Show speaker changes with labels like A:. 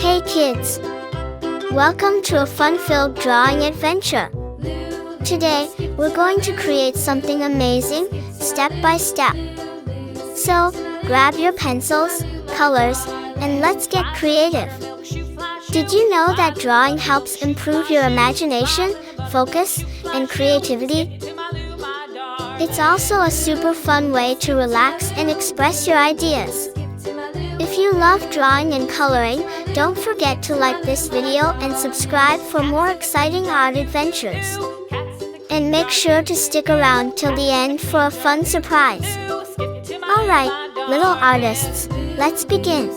A: Hey kids! Welcome to a fun-filled drawing adventure. Today, we're going to create something amazing, step by step. So, grab your pencils, colors, and let's get creative. Did you know that drawing helps improve your imagination, focus, and creativity? It's also a super fun way to relax and express your ideas. If you love drawing and coloring, don't forget to like this video and subscribe for more exciting art adventures. And make sure to stick around till the end for a fun surprise. Alright, little artists, let's begin.